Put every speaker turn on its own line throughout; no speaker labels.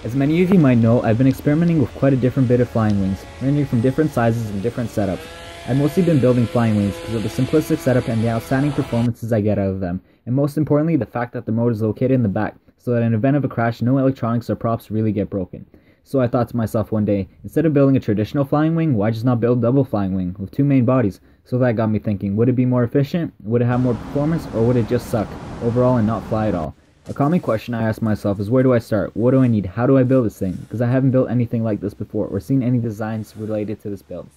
As many of you might know, I've been experimenting with quite a different bit of flying wings, ranging from different sizes and different setups. I've mostly been building flying wings because of the simplistic setup and the outstanding performances I get out of them, and most importantly the fact that the motor is located in the back, so that in event of a crash no electronics or props really get broken. So I thought to myself one day, instead of building a traditional flying wing, why just not build a double flying wing with two main bodies? So that got me thinking, would it be more efficient, would it have more performance, or would it just suck overall and not fly at all? A common question I ask myself is, where do I start? What do I need? How do I build this thing? Because I haven't built anything like this before or seen any designs related to this build.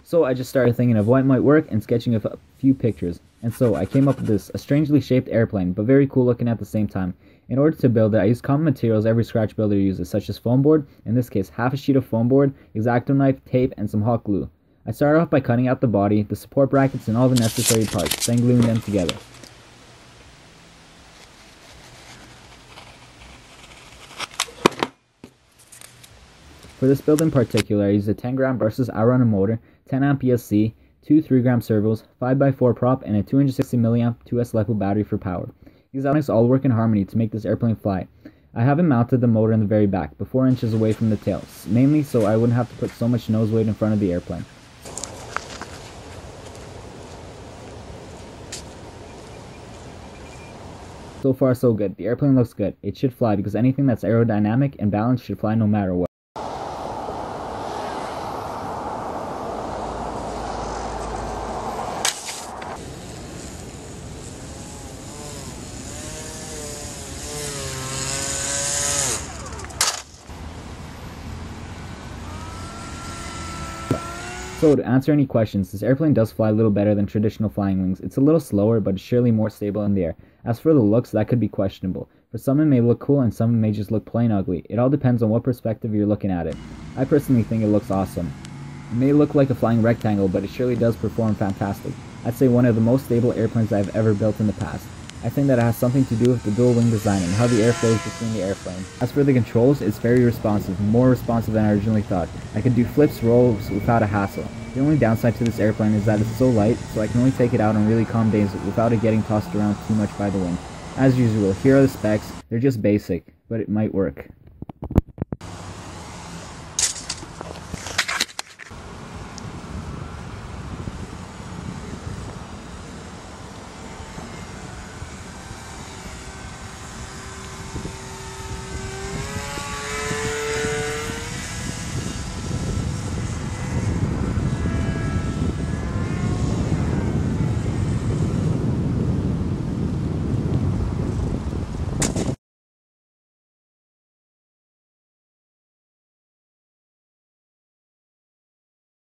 So I just started thinking of what might work and sketching a few pictures. And so I came up with this, a strangely shaped airplane, but very cool looking at the same time. In order to build it, I used common materials every scratch builder uses, such as foam board, in this case half a sheet of foam board, X-Acto knife, tape, and some hot glue. I started off by cutting out the body, the support brackets, and all the necessary parts, then gluing them together. For this build in particular, I used a 10-gram Brushless outrunner motor, 10A ESC, two 3-gram servos, 5x4 prop, and a 260mAh 2S LiPo battery for power. These elements all work in harmony to make this airplane fly. I haven't mounted the motor in the very back, but 4 inches away from the tail, mainly so I wouldn't have to put so much nose weight in front of the airplane. So far so good. The airplane looks good. It should fly because anything that's aerodynamic and balanced should fly no matter what. So to answer any questions, this airplane does fly a little better than traditional flying wings. It's a little slower, but it's surely more stable in the air. As for the looks, that could be questionable. For some it may look cool and some it may just look plain ugly. It all depends on what perspective you're looking at it. I personally think it looks awesome. It may look like a flying rectangle, but it surely does perform fantastic. I'd say one of the most stable airplanes I've ever built in the past. I think that it has something to do with the dual wing design and how the air flows between the airframe. As for the controls, it's very responsive, more responsive than I originally thought. I can do flips, rolls without a hassle. The only downside to this airplane is that it's so light, so I can only take it out on really calm days without it getting tossed around too much by the wind. As usual, here are the specs. They're just basic, but it might work.